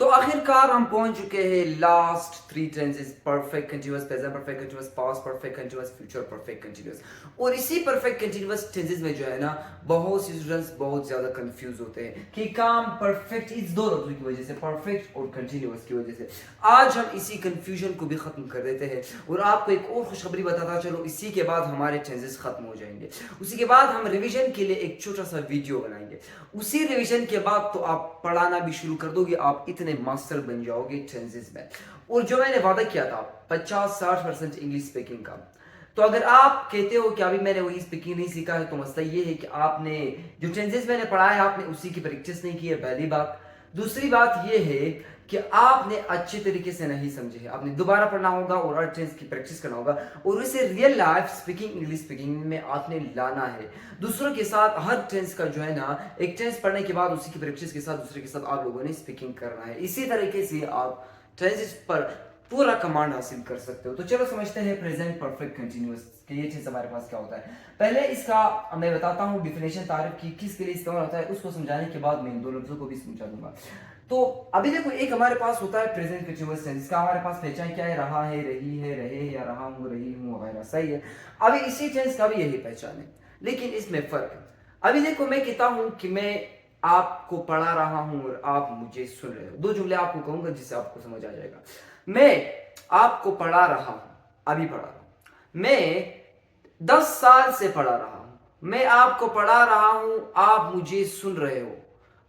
तो आखिरकार हम पहुंच चुके हैं last three tenses, perfect continuous, present perfect continuous, past perfect continuous, future perfect continuous. और इसी परफेक्ट कंटिन्यूअस टेंसेस में जो है ना, बहुत सी स्टूडेंट्स बहुत ज्यादा कंफ्यूज होते हैं कि काम परफेक्ट इस दो लफ्जों की वजह से, परफेक्ट और कंटिन्यूअस की वजह से। आज हम इसी कंफ्यूजन को भी खत्म कर देते हैं और आपको एक और खुशखबरी बताता चलो, इसी के बाद हमारे टेंसेस खत्म हो जाएंगे। उसी के बाद हम रिवीजन के लिए एक छोटा सा वीडियो बनाएंगे। उसी रिवीजन के बाद तो आप पढ़ाना भी शुरू कर दोगे, आप इतने मास्टर बन जाओगे टेंसेस में। और जो मैंने वादा किया था 50-60% इंग्लिश स्पीकिंग का, तो अगर आप कहते हो कि अभी मैंने वही स्पीकिंग नहीं सीखा है, तो मसला ये है कि आपने जो टेंसेस मैंने पढ़ा है आपने उसी की प्रैक्टिस नहीं की है, पहली बात। दूसरी बात ये है कि आपने अच्छे तरीके से नहीं समझे है, आपने दोबारा पढ़ना होगा और हर टेंस की प्रैक्टिस करना होगा और उसे real life speaking, English speaking में आपने लाना है दूसरों के साथ। हर टेंस का जो है ना, एक टेंस पढ़ने के बाद उसी की प्रैक्टिस के साथ दूसरे के साथ आप लोगों ने स्पीकिंग करना है। इसी तरीके से आप टेंसेस पर पूरा कमांड हासिल कर सकते हो। तो चलो समझते हैं प्रेजेंट परफेक्ट कंटिन्यूअस कि ये चीज हमारे पास क्या होता है। पहले इसका मैं बताता हूँ डिफिनेशन, तारीफ की किसके लिए इस्तेमाल होता है, उसको समझाने के बाद मैं इन दो लफ्जों को भी समझा दूंगा। तो अभी देखो, एक हमारे पास होता है प्रेजेंट कंटिन्यूअस टेंस, इसका हमारे पास पहचान क्या है, रहा है, रही है, रहे या रहा हूं, रही हूं वगैरह, सही है। अभी इसी टेंस का भी यही पहचान है, लेकिन इसमें फर्क है। अभी देखो, मैं कहता हूं कि मैं आपको पढ़ा रहा हूं और आप मुझे सुन रहे हो। दो जुमले आपको कहूंगा जिससे आपको समझ आ जाएगा। मैं आपको पढ़ा रहा हूं, अभी पढ़ा रहा हूं। मैं 10 साल से पढ़ा रहा हूं। मैं आपको पढ़ा रहा हूं, आप मुझे सुन रहे हो।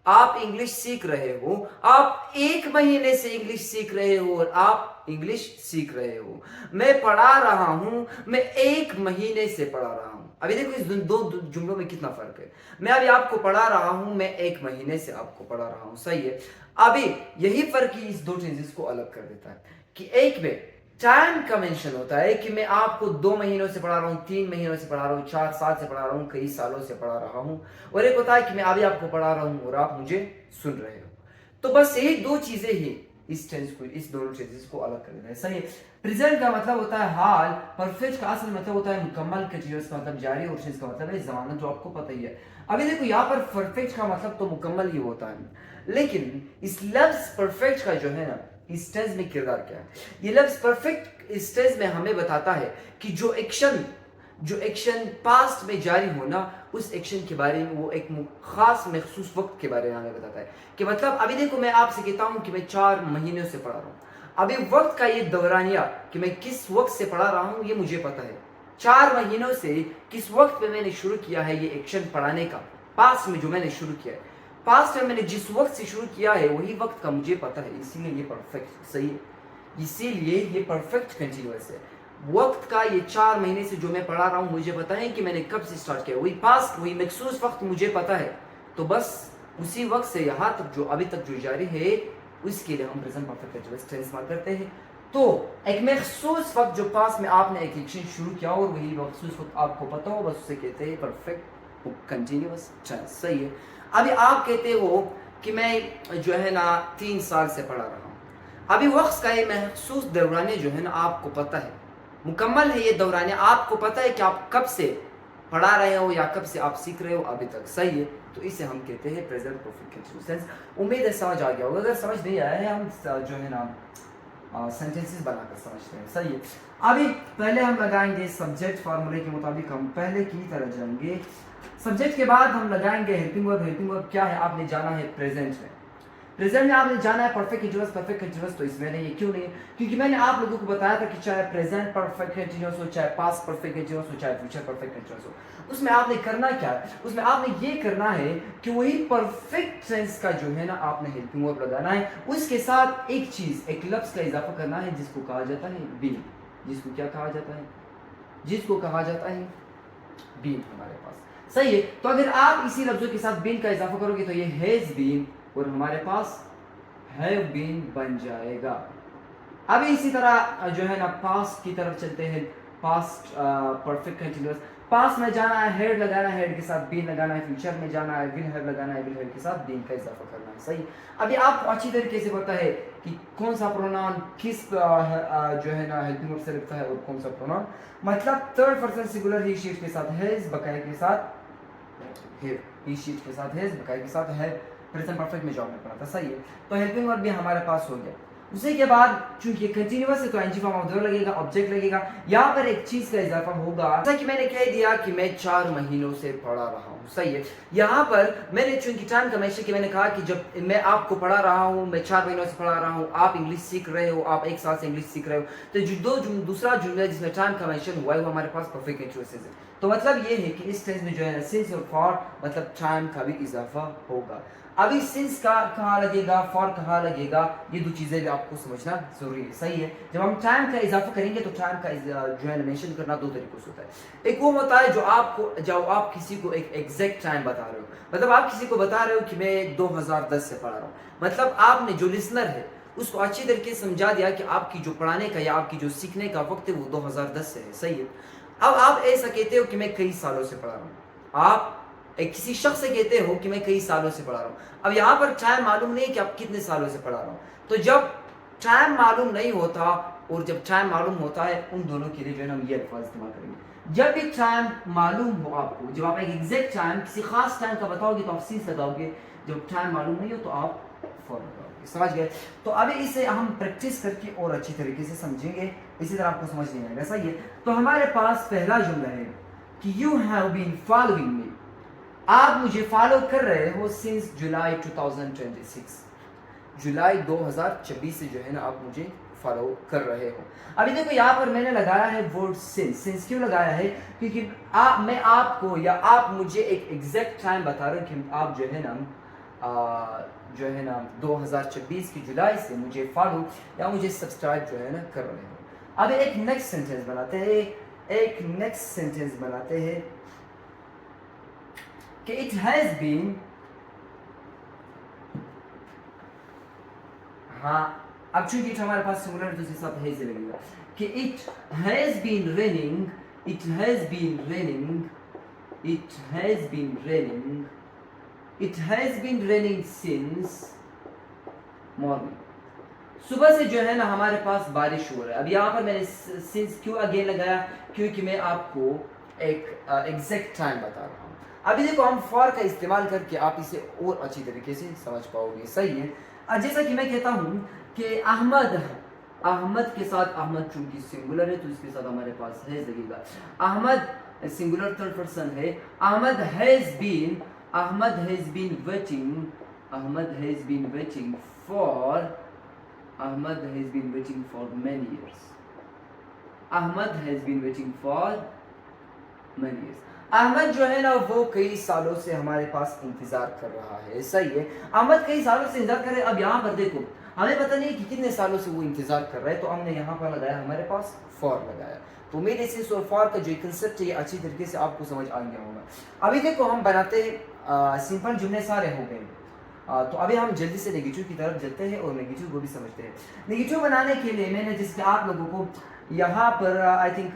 आप इंग्लिश सीख रहे हो, आप 1 महीने से इंग्लिश सीख रहे हो और आप इंग्लिश सीख रहे हो। मैं पढ़ा रहा हूं, मैं 1 महीने से पढ़ा रहा हूं। अभी देखो इस दो जुमलों में कितना फर्क है। मैं अभी आपको पढ़ा रहा हूं, मैं 1 महीने से आपको पढ़ा रहा हूं, सही है। अभी यही फर्क ही इस दो टेंसेस को अलग कर देता है कि एक में टाइम का मेंशन होता है कि मैं आपको 2 महीनों से पढ़ा रहा हूं, 3 महीनों से पढ़ा रहा हूं, 4 साल से पढ़ा रहा हूं, कई सालों से पढ़ा रहा हूं। और एक होता है कि मैं अभी आपको पढ़ा रहा हूं और आप मुझे सुन रहे हो। तो बस यही दो चीजें ही इस टेंस को, इस दोनों टेंसेस को अलग कर देता है, सही है। प्रेजेंट का मतलब होता है हाल, परफेक्ट का असल मतलब होता है मुकम्मल, कंटीन्यूअस का मतलब जारी, और टेंस का मतलब है जमानत, जो आपको पता ही है। अभी देखो यहाँ पर परफेक्ट का मतलब तो मुकम्मल ही होता है, लेकिन इस लफ्ज परफेक्ट का जो है ना, इस टेंस में किरदार क्या है। ये लफ्ज परफेक्ट इस टेंस में हमें बताता है कि जो एक्शन पास्ट में जारी होना, उस एक्शन के बारे में वो एक खास महसूस वक्त के बारे में हमें बताता है। कि मतलब अभी देखो, मैं आपसे कहता हूं कि मैं 4 महीनों से पढ़ा रहा हूं। अभी वक्त का ये दौरानिया कि मैं किस वक्त से पढ़ा रहा हूं, ये मुझे पता है। 4 महीनों से किस वक्त पे मैंने शुरू किया है ये एक्शन पढ़ाने का, पास्ट में जो मैंने शुरू किया है, पास्ट में मैंने जिस वक्त से शुरू किया है वही वक्त का मुझे पता है, इसीलिए ये परफेक्ट, सही है। इसीलिए ये परफेक्ट कंटिन्यूअस है। वक्त का ये 4 महीने से जो मैं पढ़ा रहा हूं, मुझे पता है कि मैंने कब से स्टार्ट किया, वही पास्ट, वही महसूस वक्त मुझे पता है। तो बस उसी वक्त से यहां तक जो अभी तक जो जारी है, उसके लिए हम प्रेजेंट परफेक्ट कंटिन्यूअस टेंस इस्तेमाल करते हैं। तो एक महसूस वक्त जो पास में आपने एक एक्शन शुरू किया और वही महसूस वक्त आपको पता हो, बस उसे कहते हैं परफेक्ट कंटिन्यूअस टेंस, सही है। अभी आप कहते हो कि मैं जो है ना 3 साल से पढ़ा रहा हूं। अभी वक्त का ये महसूस दौरानिया जो है ना, आपको पता है, मुकम्मल है ये दौरानिया, आपको पता है कि आप कब से पढ़ा रहे हो या कब से आप सीख रहे हो अभी तक, सही है। तो इसे हम कहते हैं प्रेजेंट परफेक्ट कंटिन्यूअस टेंस। उम्मीद है समझ आ गया होगा। अगर समझ नहीं आया है, हम जो है ना सेंटेंसेस बनाकर समझते हैं, सही है। अभी पहले हम लगाएंगे सब्जेक्ट, फार्मूले के मुताबिक हम पहले की तरह जाएंगे। सब्जेक्ट के बाद हम लगाएंगे हेल्पिंग वर्ब। हेल्पिंग वर्ब क्या है, आपने जाना है प्रेजेंट में। प्रेजेंट में आपने जाना है परफेक्ट कंटीन्यूअस। परफेक्ट कंटीन्यूअस तो इसमें नहीं है, क्यों नहीं है? क्योंकि मैंने आप लोगों को बताया था कि चाहे प्रेजेंट परफेक्ट कंटीन्यूअस हो, चाहे पास्ट परफेक्ट कंटीन्यूअस हो, चाहे फ्यूचर परफेक्ट कंटीन्यूअस हो, उसमें आपने करना क्या है, उसमें आपने ये करना है कि वही परफेक्ट टेंस का जो है ना, आपने हेल्पिंग वर्ब लगाना है, उसके साथ एक चीज, एक लफ्ज का इजाफा करना है जिसको कहा जाता है बीन। जिसको क्या कहा जाता है, जिसको कहा जाता है बीन हमारे पास, सही है। तो अगर आप इसी लफ्जों के साथ बीन का इजाफा करोगे तो ये हैज बीन और हमारे पास हैव बीन बन जाएगा। अभी इसी तरह जो है ना, पास्ट की तरफ चलते हैं। पास्ट परफेक्ट कंटीन्यूअस, पास्ट में जाना है हेड लगाना है, हेड के साथ बीन लगाना है। फ्यूचर में जाना है विल हैव लगाना है, विल हैव के साथ बीन का इजाफा करना है, सही। अभी आपको अच्छी तरीके से पता है कि कौन सा प्रोनाउन किस जो है ना हेल्पिंग वर्ब से लगता है और कौन सा प्रोनाउन, मतलब थर्ड पर्सन सिंगुलर ही शीट के साथ हैज, बकाया के साथ हैव, ही शीट के साथ हैज, बकाया के साथ हैव, प्रेजेंट परफेक्ट में जॉब में पढ़ा था, सही है। तो हेल्पिंग वर्ब भी हमारे पास हो गया। उसी के बाद चूंकि कंटिन्यूअस है तो एनजी फॉर्म ऑफ द लगेगा, ऑब्जेक्ट लगेगा। यहाँ पर एक चीज का इजाफा होगा, जैसा कि मैंने कह दिया कि मैं 4 महीनों से पढ़ा रहा हूँ, सही है। यहाँ पर मैंने चूंकि टाइम का मैंशन कि मैंने कहा कि जब मैं आपको पढ़ा रहा हूँ, मैं 4 महीनों से पढ़ा रहा हूँ, आप इंग्लिश सीख रहे हो, आप 1 साल से इंग्लिश सीख रहे हो, तो दूसरा जुमला जिसमें टाइम का मैंशन हुआ है वो हमारे पास परफेक्ट कंटीन्यूअस है। तो मतलब ये है कि इस टेंस में जो है सिंस और फॉर मतलब टाइम का भी इजाफा होगा। अभी सिंस का कहाँ लगेगा, फॉर कहाँ लगेगा, ये दो चीजें भी आपको समझना जरूरी है, सही है। जब हम टाइम का इजाफा करेंगे तो टाइम का जो है मेंशन करना 2 तरीकों से होता है। एक वो होता है जब आप किसी को एक एग्जैक्ट टाइम बता रहे हो, मतलब आप किसी को बता रहे हो कि मैं 2010 से पढ़ा रहा हूँ, मतलब आपने जो लिसनर है उसको अच्छी तरीके से समझा दिया कि आपकी जो पढ़ाने का या आपकी जो सीखने का वक्त है वो 2010 से है, सही है। अब आप ऐसा कहते हो कि मैं कई सालों से पढ़ा रहा हूँ, आप किसी शख्स से कहते हो कि मैं कई सालों से पढ़ा रहा हूँ। अब यहाँ पर टाइम मालूम नहीं कि आप कितने सालों से पढ़ा रहा हूँ, तो जब टाइम मालूम नहीं होता और जब टाइम मालूम होता है, उन दोनों के लिए जो है ना हम ये अल्फाज इस्तेमाल करेंगे। जब भी टाइम मालूम हो आपको, जब आप एक एग्जैक्ट टाइम किसी खास टाइम का बताओगे तो आप सीस लगाओगे, जब टाइम मालूम नहीं हो तो आप फॉर लगाओगे, समझ गए। तो अभी इसे हम प्रैक्टिस करके और अच्छी तरीके से समझेंगे, इसी तरह आपको समझ नहीं आएगा, सही है। तो हमारे पास पहला जुमला है कि you have been following me, आप मुझे फॉलो कर रहे हो सिंस जुलाई 2026, जुलाई 2026 से जो है ना आप मुझे फॉलो कर रहे हो। अभी देखो यहाँ पर मैंने लगाया है वर्ड सिंस। सिंस क्यों लगाया है? क्योंकि मैं आपको या आप मुझे एक एग्जैक्ट टाइम बता रहे हो कि आप जो है ना 2026 की जुलाई से मुझे फॉलो या मुझे सब्सक्राइब जो है ना कर रहे हो। अब एक नेक्स्ट सेंटेंस बनाते हैं, कि it has been, हाँ अब चूंकि हमारे पास सिंगुलर है तो इस हिसाब से लगेगा कि it has been raining, it has been raining since morning। सुबह से जो है ना हमारे पास बारिश हो रहा है। अब यहाँ पर मैंने सिंस क्यों अगेन लगाया? क्योंकि मैं आपको एक एग्जैक्ट टाइम बता रहा हूँ। अभी देखो हम फॉर का इस्तेमाल करके आप इसे और अच्छी तरीके से समझ पाओगे, सही है। जैसा कि मैं कहता हूँ कि अहमद के साथ, अहमद चूंकि सिंगुलर है तो इसके साथ हमारे पास हैज लगेगा। अहमद सिंगुलर थर्ड पर्सन है। Ahmad has been waiting for many years। Ahmad जो है ना वो कई सालों से हमारे पास इंतजार कर रहा है, सही है। अहमद कई सालों से इंतजार कर रहे हैं। अब यहाँ पर देखो हमें पता नहीं कि कितने सालों से वो इंतजार कर रहा है, तो हमने यहाँ पर लगाया, हमारे पास फॉर लगाया। तो मेरे से और फॉर का जो कंसेप्ट है अच्छी तरीके से आपको समझ आ गया होगा। अभी देखो हम बनाते हैं सिंपल जुमले सारे हो गए, तो अभी हम जल्दी से नेगेटिव की तरफ चलते हैं और नेगेटिव को भी समझते हैं। नेगेटिव बनाने के लिए मैंने जिसके आप लोगों को यहाँ पर I think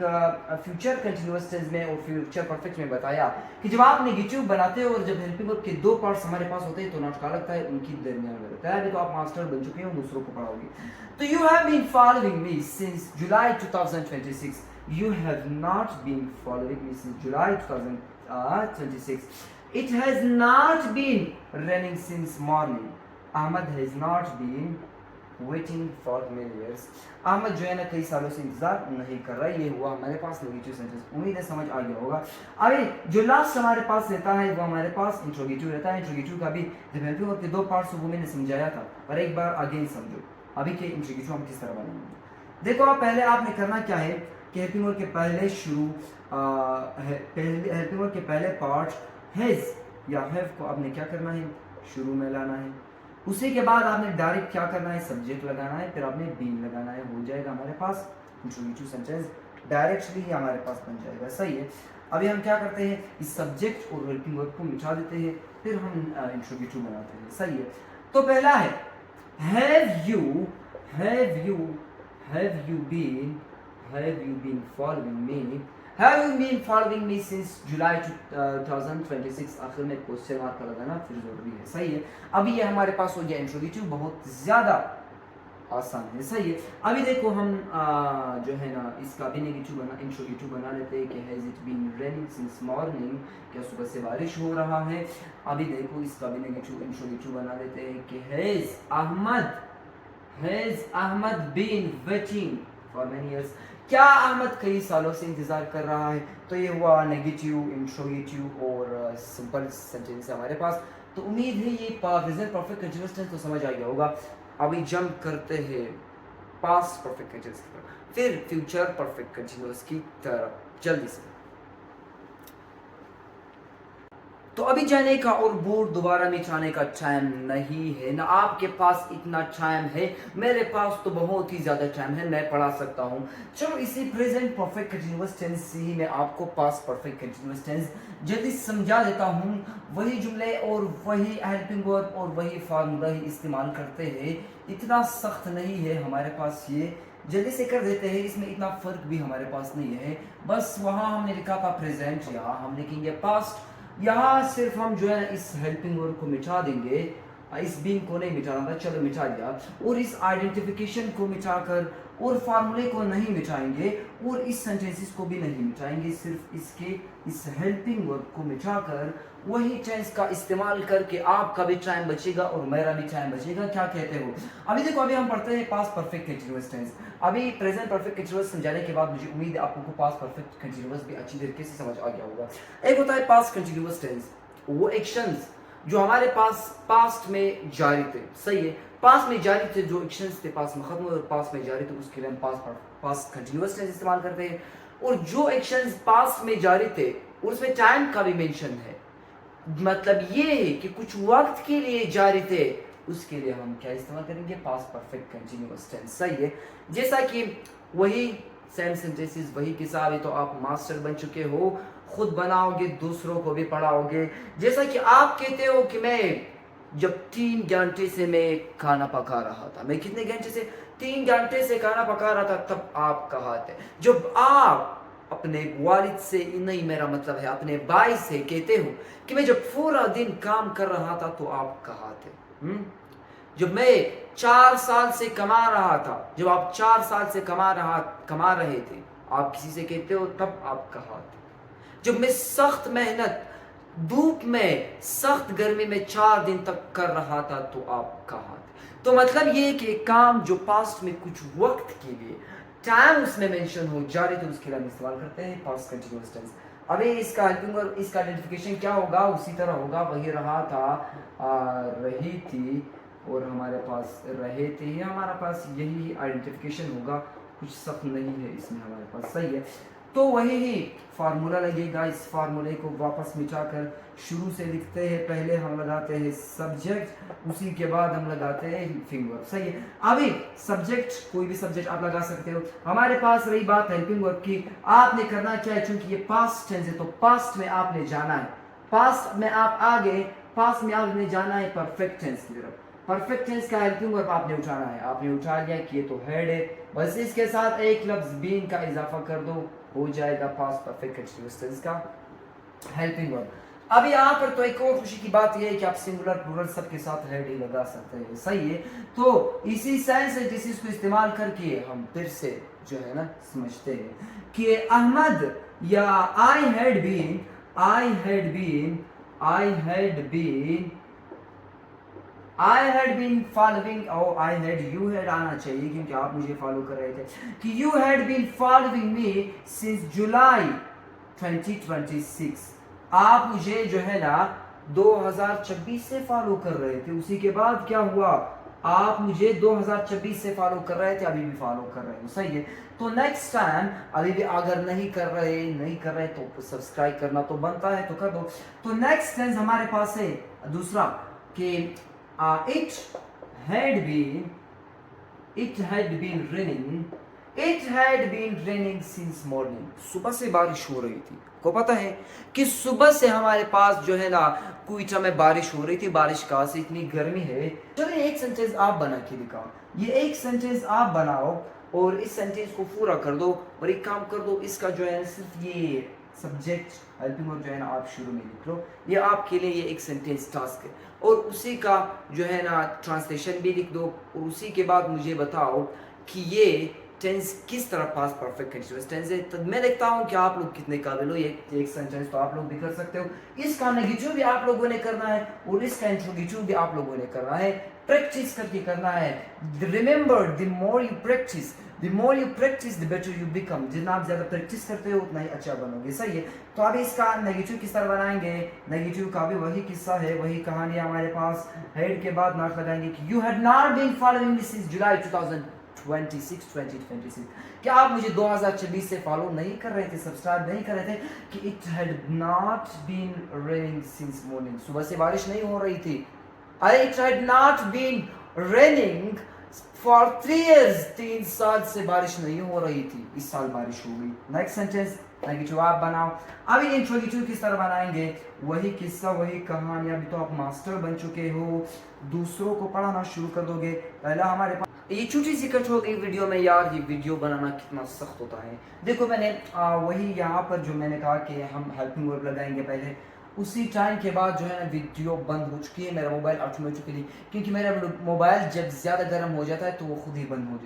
future continuous tense में और फ्यूचर परफेक्ट में बताया कि जब आप नेगेटिव बनाते हो और जब हेल्पिंग वर्ब के 2 पार्ट्स हमारे पास होते हैं तो नॉट का लगता है, उनकी दरमियान में लगता है। अभी तो आप मास्टर बन चुके हो, दूसरों को पढ़ाओगे। तो you have been following me since July 2026। You have not been following me since July 2026. It has not been raining since morning. Ahmad has not been waiting for many years. Ahmad जो है ना कई सालों से इंतजार नहीं कर रहा है। ये हुआ हमारे पास नेगेटिव सेंटेंस। उम्मीद है समझ आ गया होगा। अभी जो लास्ट हमारे पास रहता है वो हमारे पास इंट्रोगेटिव रहता है। इंट्रोगेटिव का भी जब हेल्पिंग वर्ब के 2 पार्ट्स वो मैंने समझाया था, पर एक बार अगेन समझो अभी के इंट्रोगेटिव हम किस तरह बनाएंगे। देखो आप पहले आपने करना क्या है कि हेल्पिंग वर्ब के पहले हेल्पिंग वर्ब के पहले पार्ट हैज या हैव को आपने क्या करना है, शुरू में लाना है। उसी के बाद आपने डायरेक्ट क्या करना है, सब्जेक्ट लगाना है, फिर आपने बीन लगाना है। हो जाएगा हमारे पास इंट्रोगेटिव सेंटेंस, डायरेक्टली हमारे पास बन जाएगा, सही है। अभी हम क्या करते हैं, इस सब्जेक्ट और हेल्पिंग वर्ब को मिटा देते हैं, फिर हम इंट्रोगेटिव बनाते हैं, सही है। तो पहला है have you been following me? Have you been following me since July 2026? आखिर में क्वेश्चन मार्क लगाना फिर जरूरी है, सही है। अभी ये हमारे पास हो गया इंट्रोगेटिव, बहुत ज्यादा आसान है। सही है। अभी देखो हम जो है ना इसका भी नेगेटिव बना इंट्रोगेटिव बना लेते हैं कि has it been raining since morning, क्या सुबह से बारिश हो रहा है। अभी देखो इसका भी नेगेटिव इंट्रोगेटिव बना लेते हैं कि has Ahmad been waiting for many years, क्या अहमद कई सालों से इंतज़ार कर रहा है। तो ये हुआ नेगेटिव, इंट्रोगेटिव और सिंपल सेंटेंस है हमारे पास। तो उम्मीद है ये प्रेजेंट परफेक्ट कंटीन्यूअस टेंस तो समझ आ गया होगा। अभी जंप करते हैं पास्ट परफेक्ट कंटीन्यूअस की तरफ, फिर फ्यूचर परफेक्ट कंटीन्यूअस की तरफ जल्दी से। तो अभी जाने का और बोर्ड दोबारा मिटाने का टाइम नहीं है, ना आपके पास इतना टाइम है, मेरे पास तो बहुत ही ज़्यादा टाइम है, मैं पढ़ा सकता हूँ। चलो इसी प्रेजेंट परफेक्ट कंटीन्यूअस टेंस से ही मैं आपको पास्ट परफेक्ट कंटीन्यूअस टेंस जल्दी समझा देता हूँ। वही जुमले और वही हेल्पिंग वर्ब और वही फार्मूला ही इस्तेमाल करते हैं, इतना सख्त नहीं है हमारे पास, ये जल्दी से कर देते हैं, इसमें इतना फ़र्क भी हमारे पास नहीं है। बस वहाँ हमने लिखा था प्रेजेंट, यहाँ हम लिखेंगे पास्ट। यहाँ सिर्फ हम जो है इस हेल्पिंग वर्ब को मिटा देंगे, इस बीन को नहीं मिटाना था, चलो मिटा दिया। और इस आइडेंटिफिकेशन को मिटाकर और फार्मूले को नहीं मिटाएंगे और इस सेंटेंसेस को भी नहीं मिटाएंगे, सिर्फ इसके इस हेल्पिंग वर्ब को मिटाकर वही टेंस का इस्तेमाल करके आपका भी टाइम बचेगा और मेरा भी टाइम बचेगा। क्या कहते हो? अभी देखो अभी हम पढ़ते हैं पास्ट परफेक्ट कंटीन्यूअस टेंस। अभी प्रेजेंट परफेक्ट कंटीन्यूअस समझाने के बाद मुझे उम्मीद है आपको पास्ट परफेक्ट कंटीन्यूअस भी अच्छी तरीके से समझ आ गया होगा। एक होता है पास्ट कंटीन्यूअस टेंस, वो एक्शंस जो हमारे पास पास्ट में जारी थे। सही है, पास्ट में जारी थे जो एक्शंस थे पास्ट में खत्म हुए और पास्ट में जारी थे, उसके लिए हम पास्ट कंटीन्यूअस टेंस इस्तेमाल करते हैं। और जो एक्शंस पास्ट में जारी थे उसमें टाइम का भी मेंशन है, मतलब ये है कि कुछ वक्त के लिए जारी थे, उसके लिए हम क्या इस्तेमाल करेंगे? Past perfect continuous tense. सही है, जैसा कि वही सेम सेंटेंसेस वही किस्सा, अभी तो आप मास्टर बन चुके हो, खुद बनाओगे दूसरों को भी पढ़ाओगे। जैसा कि आप कहते हो कि मैं जब 3 घंटे से मैं खाना पका रहा था, मैं कितने घंटे से? 3 घंटे से खाना पका रहा था, तब आप कहा थे। जब आप अपने वालिद से, नहीं मेरा मतलब है अपने भाई से कहते हो कि मैं जब पूरा दिन काम कर रहा था तो आप कहा थे। जब मैं 4 साल से कमा रहा था, जब आप 4 साल से कमा रहे थे, आप किसी से कहते हो तब आप कहा थे। जब मैं सख्त मेहनत धूप में सख्त गर्मी में 4 दिन तक कर रहा था तो आप कहा थे। तो मतलब ये कि काम जो पास्ट में कुछ वक्त के लिए टाइम उसमें मेंशन हो जारी, तो उसके लिए हम इस्तेमाल करते हैं पास्ट कंटीन्यूअस टेंस। अभी इसका हेल्पिंग और इसका आइडेंटिफिकेशन क्या होगा? उसी तरह होगा, वही रहा था, रही थी और हमारे पास रहे थे, ये हमारे पास यही आइडेंटिफिकेशन होगा, कुछ सख्त नहीं है इसमें हमारे पास। सही है, तो वही ही फार्मूला लगेगा। इस फार्मूले को वापस मिटाकर शुरू से लिखते हैं, पहले हम लगाते हैं सब्जेक्ट, उसी के बाद हम लगाते हैं हेल्पिंग वर्ब। सही है, अभी सब्जेक्ट कोई भी सब्जेक्ट आप लगा सकते हो। हमारे पास रही बात हेल्पिंग वर्ब की, आपने करना क्या है, चूंकि ये पास्ट टेंस है तो पास्ट में आपने जाना है, पास्ट में आप आगे, पास्ट में आपने जाना है परफेक्ट टेंस की तरफ। परफेक्ट टेंस का हेल्पिंग वर्ब आपने उठाना है, आपने उठा लिया कि ये तो हेड है, बस इसके साथ एक लफ्ज बीन का इजाफा कर दो, हो जाएगा पास्ट परफेक्ट कंटीन्यूअस टेंस का हेल्पिंग वर्ब। अब यहाँ पर तो एक और खुशी की बात यह है कि आप सिंगुलर प्लूरल सबके साथ हेड ही लगा सकते हैं। सही है, तो इसी सेंस सेंटेंसेस को इस्तेमाल करके हम फिर से जो है ना समझते हैं कि अहमद या आई हैड बीन फॉलोइंग, और आई हैड, यू हैड आना चाहिए क्योंकि आप मुझे फॉलो कर रहे थे, कि you had been following me since July 2026। आप मुझे जो है ना 2026 से फॉलो कर रहे थे, उसी के बाद क्या हुआ, आप मुझे 2026 से फॉलो कर रहे थे, अभी भी फॉलो कर रहे हो। सही है, तो नेक्स्ट टाइम अभी भी अगर नहीं कर रहे तो सब्सक्राइब करना तो बनता है, तो कर दो। तो नेक्स्ट टेंस हमारे पास है दूसरा कि it had been raining since morning। सुबह से बारिश हो रही थी। को पता है कि सुबह से हमारे पास जो है ना क्वेटा में बारिश हो रही थी, बारिश कहाँ से, इतनी गर्मी है। चलिए एक सेंटेंस आप बना के दिखाओ, ये एक सेंटेंस आप बनाओ और इस सेंटेंस को पूरा कर दो, और एक काम कर दो, इसका जो है सिर्फ ये सब्जेक्ट हेल्पिंग वर्ब जो है ना आप शुरू में लिख लो, ये आपके लिए ये एक सेंटेंस टास्क है, और उसी का जो है ना ट्रांसलेशन भी लिख दो, और उसी के बाद मुझे बताओ कि ये टेंस किस तरह पास परफेक्ट कंटीन्यूअस टेंस है। तो मैं देखता हूँ कि आप लोग कितने काबिल हो, ये एक सेंटेंस तो आप लोग भी कर सकते हो, इसका नेगेटिव भी आप लोगों ने करना है और इसका इंट्रोगेटिव भी आप लोगों ने करना है, प्रैक्टिस करके करना है। Remember the more you practice the better you become, जितना आप ज्यादा प्रैक्टिस करते हो उतना ही अच्छा बनोगे, सही है। तो अब इसका नेगेटिव किस तरह बनाएंगे, नेगेटिव का भी वही किस्सा है, वही कहानी हमारे पास। हेड के बाद नॉट लगाएंगे कि you had not been following me since July 2026 क्या आप मुझे 2026 से फॉलो नहीं कर रहे थे, सब्सक्राइब नहीं कर रहे थे, कि it had not been raining since morning, सुबह से बारिश नहीं हो रही थी। It had not been raining for 3 years, 3 साल से बारिश नहीं हो रही थी, इस साल बारिश हो गई। नेक्स्ट सेंटेंस नेगेटिव आप बनाओ। अभी इंट्रोगेटिव किस तरह बनाएंगे, वही किस्सा वही कहानी। अभी तो आप मास्टर बन चुके हो, दूसरों को पढ़ाना शुरू कर दोगे। पहला हमारे पास ये छोटी सी कट हो गई वीडियो में, यार ये वीडियो बनाना कितना सख्त होता है। देखो मैंने वही यहाँ पर जो मैंने कहा कि हम हेल्पिंग वर्ब लगाएंगे पहले, उसी टाइम के बाद जो है ना वीडियो बंद हो चुकी है, मेरा मोबाइल ऑटोमेटिकली, क्योंकि मेरा मोबाइल जब ज़्यादा गर्म हो जाता है तो वो खुद ही बंद हो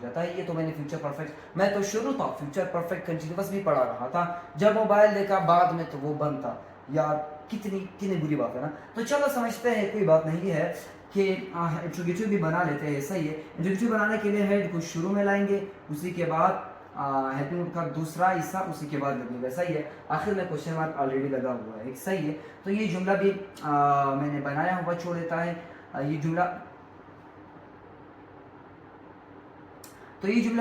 जाता है। ये तो मैंने फ्यूचर परफेक्ट, मैं तो शुरू था फ्यूचर परफेक्ट कंटिन्यूअस भी पढ़ा रहा था, जब मोबाइल देखा बाद में तो वो बंद था। यार कितनी बुरी बात है ना। तो चलो समझते हैं, कोई बात नहीं है कि इंट्रोगेटिव भी बना लेते हैं, सही है। इंट्रोगेटिव बनाने के लिए हेड को शुरू में लाएंगे, उसी के बाद हेल्पिंग वर्ब का दूसरा हिस्सा उसी के बाद लगेगा, सही है। आखिर में क्वेश्चन मार्क ऑलरेडी लगा हुआ है, सही है। तो ये जुमला भी मैंने बनाया हुआ छोड़ देता है, ये जुमला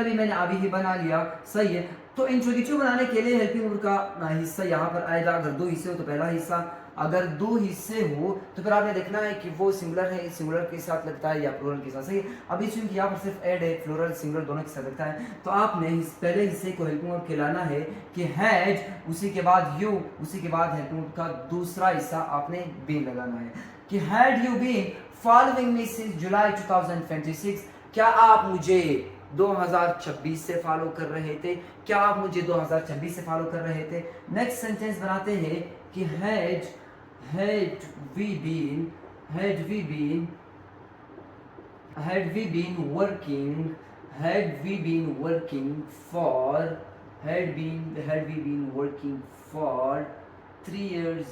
भी मैंने अभी ही बना लिया, सही है। तो इंट्रोगेटिव बनाने के लिए हेल्पिंग वर्ब का हिस्सा यहाँ पर आएगा। अगर 2 हिस्से हो तो पहला हिस्सा, अगर 2 हिस्से हो तो फिर आपने देखना है कि वो सिंगुलर है, सिंगुलर के साथ लगता है या प्लूरल के साथ, सही है। अभी चूंकि यहाँ पर सिर्फ ऐड है, प्लूरल सिंगुलर दोनों के साथ लगता है, तो आपने पहले हिस्से को हेल्पिंग वर्ब खिलाना है कि हैड, उसी के बाद यू, उसी के बाद हेल्पिंग वर्ब का दूसरा हिस्सा आपने बीन लगाना है कि had you been following me since July 2026, क्या आप मुझे 2026 से फॉलो कर रहे थे, क्या आप मुझे 2026 से फॉलो कर रहे थे। नेक्स्ट सेंटेंस बनाते हैं कि had we been working for 3 years,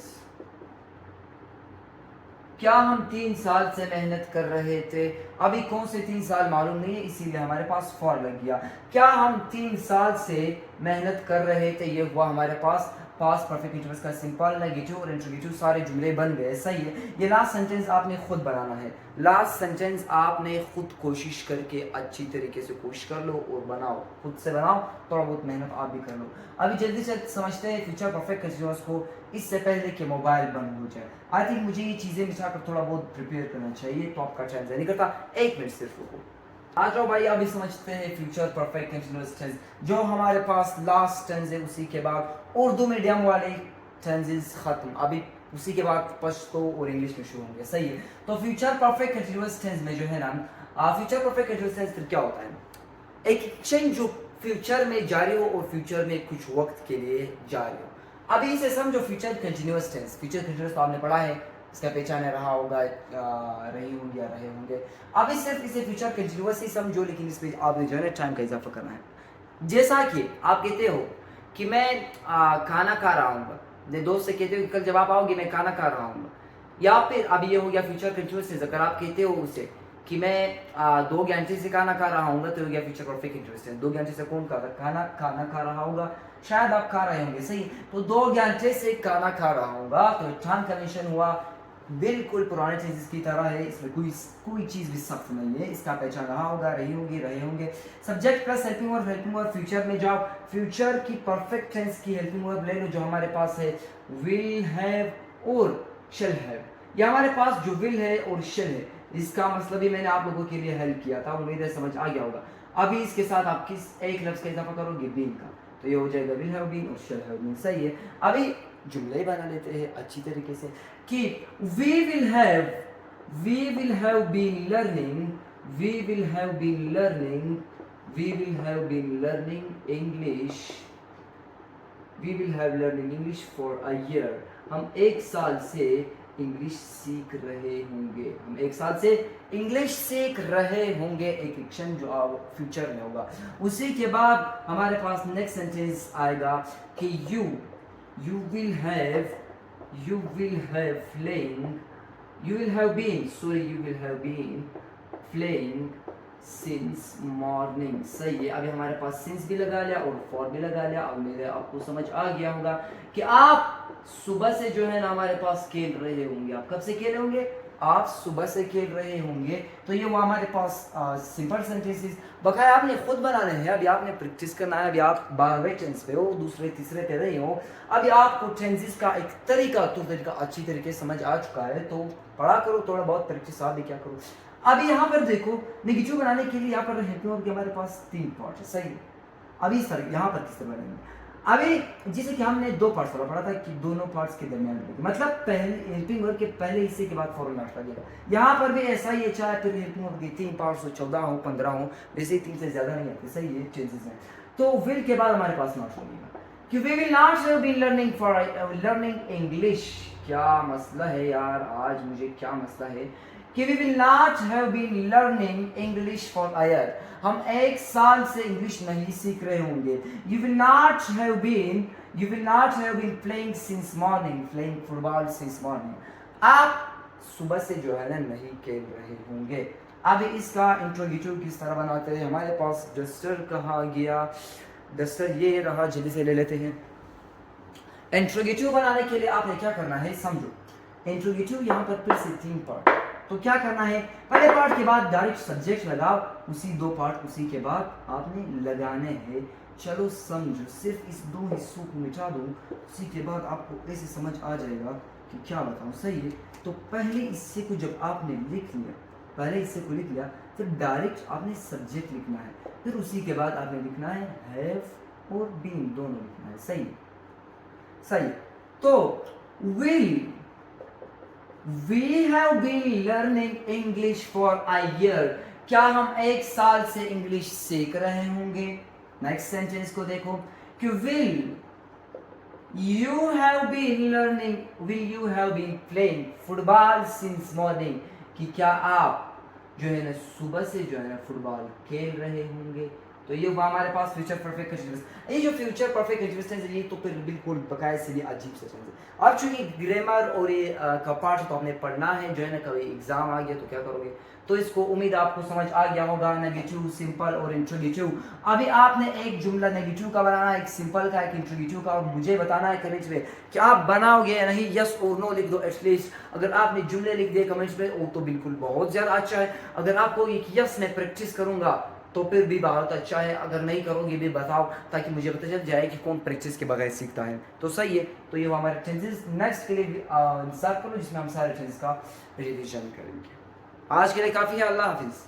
क्या हम 3 साल से मेहनत कर रहे थे। अभी कौन से 3 साल मालूम नहीं है, इसीलिए हमारे पास फॉर लग गया। क्या हम 3 साल से मेहनत कर रहे थे, ये हुआ हमारे पास पास्ट परफेक्ट कंटीन्यूअस का सिंपल, नेगेटिव और इंट्रोगेटिव सारे जुमले बन गए, सही है। ये लास्ट सेंटेंस आपने खुद बनाना है, लास्ट सेंटेंस आपने खुद कोशिश करके अच्छी तरीके से कोशिश कर लो और बनाओ, खुद से बनाओ, थोड़ा बहुत मेहनत आप भी कर लो। अभी जल्दी से समझते हैं फ्यूचर परफेक्ट कंटीन्यूअस को, इससे पहले कि मोबाइल बंद हो जाए। आई थिंक मुझे ये चीज़ें बिछाकर थोड़ा बहुत प्रिपेयर करना चाहिए, तो आपका टाइम नहीं करता, 1 मिनट सिर्फ रुको। आ जाओ भाई, अभी समझते हैं फ्यूचर परफेक्ट कंटीन्यूअस टेंस। जो हमारे पास लास्ट टेंस है, उसी के बाद उर्दू मीडियम वाले टेंसेस खत्म, अभी उसी के बाद पश्तो और इंग्लिश में शुरू होंगे, सही है। तो फ्यूचर परफेक्ट कंटीन्यूअस टेंस में जो है ना, फ्यूचर परफेक्ट कंटीन्यूअस टेंस फिर क्या होता है, एक एक्शन जो फ्यूचर में जारी हो और फ्यूचर में कुछ वक्त के लिए जारी हो। अभी इसे समझो future continuous tense, future continuous तो आपने पढ़ा है, इसका पहचान रहा होगा, रही होंगे या रहे होंगे। अभी सिर्फ इसे फ्यूचर कंटीन्यूअस ही समझो, लेकिन इस पे आपने जो है टाइम का इजाफा करना है। जैसा कि आप कहते हो कि मैं खाना खा रहा हूँ, अपने दोस्त से कहते हो कि कल जब आप आओगे मैं खाना खा रहा हूँ, या फिर अभी ये हो गया फ्यूचर कंटीन्यूअस टेंस। अगर आप कहते हो उसे कि मैं 2 घंटे से खाना खा रहा हूँ, तो हो गया फ्यूचर परफेक्ट कंटीन्यूअस टेंस। 2 घंटे से कौन खाता, खाना खा रहा होगा, शायद आप खा रहे होंगे, सही। तो 2 घंटे से खाना खा रहा होगा, तो टाइम कंडीशन हुआ, बिल्कुल पुराने टेंसेस की तरह है, इसमें कोई चीज़ भी सख्त नहीं है। इसका पहचान रहा होगा, रही होगी, रहे होंगे। Subject plus helping verb future में जाओ, फ्यूचर की परफेक्ट टेंस की हेल्पिंग वर्ब ले लो जो हमारे पास है, विल हैव और शेल हैव। या हमारे पास जो विल है और शेल है, इसका मतलब भी मैंने आप लोगों के लिए हेल्प किया था, उम्मीद है समझ आ गया होगा। अभी इसके साथ आप किस एक लफ्ज़ का इजाफा करोगे, बीन का, तो ये हो जाएगा विल हैव बीन और शेल हैव बीन, सही है। अभी जुमले बना लेते हैं अच्छी तरीके से कि we will have been learning English we will have learning English for a year, हम एक साल से इंग्लिश सीख रहे होंगे, हम एक साल से इंग्लिश सीख रहे होंगे, एक एक्शन जो अब फ्यूचर में होगा। उसी के बाद हमारे पास नेक्स्ट सेंटेंस आएगा कि you will have playing, you will have been playing since morning। सही है, अभी हमारे पास since भी लगा लिया और for भी लगा लिया। अब मेरे आपको समझ आ गया होगा कि आप सुबह से जो है ना हमारे पास खेल रहे होंगे। आप कब से खेले होंगे? आप सुबह से खेल रहे होंगे। तो ये वो हमारे पास सिंपल सेंटेंसेस बकाया आपने खुद बनाने हैं। अभी आपने प्रैक्टिस करना है। अभी आप 12वें टेंस पे हो, दूसरे तीसरे पे रहे हो। अभी आपको टेंसेस का एक तरीका अच्छी तरीके से समझ आ चुका है। तो पढ़ा करो, थोड़ा बहुत प्रैक्टिस आप भी क्या करो। अभी यहाँ पर देखो, नेगेटिव बनाने के लिए यहाँ पर हेल्पिंग के हमारे पास 3 पार्ट है। सही है। अभी सर यहाँ पर किस तरह बनाएंगे? अभी जैसे कि हमने 2 पार्ट्स पढ़ा था कि दोनों पार्ट्स के दरमियान मतलब पहले हेल्पिंग वर्ब के पहले हिस्से के बाद फॉरन नाट लगेगा। यहाँ पर भी ऐसा ही है, चाहे फिर हेल्पिंग वर्ब के 3 पार्ट्स हो, 14 हो, 15 हो, वैसे 3 से ज्यादा नहीं आते। सही है, चेंजेस हैं। तो विल के बाद हमारे पास नॉट लगेगा कि we will not have been learning English. क्या मसला है यार, आज मुझे क्या मसला है कि we will not have been learning English for a year, हम एक साल से इंग्लिश नहीं सीख रहे होंगे। You will not have been playing since morning, playing football since morning, आप सुबह से जो है ना नहीं खेल रहे होंगे। अब इसका इंट्रोगेटिव किस तरह बनाते हैं? हमारे पास डस्टर कहा गया, डस्टर ये रहा, जल्दी से ले लेते हैं। इंट्रोगेटिव बनाने के लिए आपने क्या करना है समझो। इंट्रोगेटिव यहाँ पर फिर से 3 पार्ट। तो क्या करना है, पहले पार्ट के बाद डायरेक्ट सब्जेक्ट लगाओ, उसी 2 पार्ट उसी के बाद आपने लगाने हैं। चलो समझो, सिर्फ इस 2 हिस्सों को मिटा दो, उसी के बाद आपको ऐसे समझ आ जाएगा कि क्या बताऊं। सही है। तो पहले हिस्से को जब आपने लिख लिया, फिर डायरेक्ट आपने सब्जेक्ट लिखना है, फिर उसी के बाद आपने लिखना है हैव और बीन, दोनों लिखना है। सही। तो We have been learning English for a year, क्या हम एक साल से इंग्लिश सीख रहे होंगे? नेक्स्ट सेंटेंस को देखो कि will you have been playing football since morning, कि क्या आप जो है ना सुबह से जो है ना फुटबॉल खेल रहे होंगे। तो ये हुआ हमारे पास फ्यूचर परफेक्ट कंटीन्यूअस। ये जो फ्यूचर परफेक्ट कंटीन्यूअस टेंस है, ये तो फिर बिल्कुल बकाया से भी अजीब सा टेंस है। अब चूंकि ग्रामर और ये का पार्ट तो हमने पढ़ना है, जो है ना कभी एग्जाम आ गया तो क्या करोगे। तो इसको उम्मीद आपको समझ आ गया होगा, नेगेटिव, सिंपल और इंट्रोगेटिव। अभी आपने एक जुमला नेगेटिव का बनाना है, एक सिंपल का, एक इंट्रोगेटिव का, और मुझे बताना है कमेंट्स में कि आप बनाओगे या नहीं। यस और नो लिख दो एटलीस्ट। अगर आपने जुमले लिख दिए कमेंट्स में वो तो बिल्कुल बहुत ज्यादा अच्छा है। अगर आपको एक यस मैं प्रैक्टिस करूंगा तो फिर भी बहुत अच्छा है। अगर नहीं करोगे भी बताओ, ताकि मुझे पता चल जाए कि कौन प्रैक्टिस के बगैर सीखता है। तो सही है। तो ये हमारे टेंसेस नेक्स्ट के लिए इंतजार करो, जिसमें हम सारे टेंसेस का रिवीजन करेंगे। आज के लिए काफ़ी है। अल्लाह हाफिज़।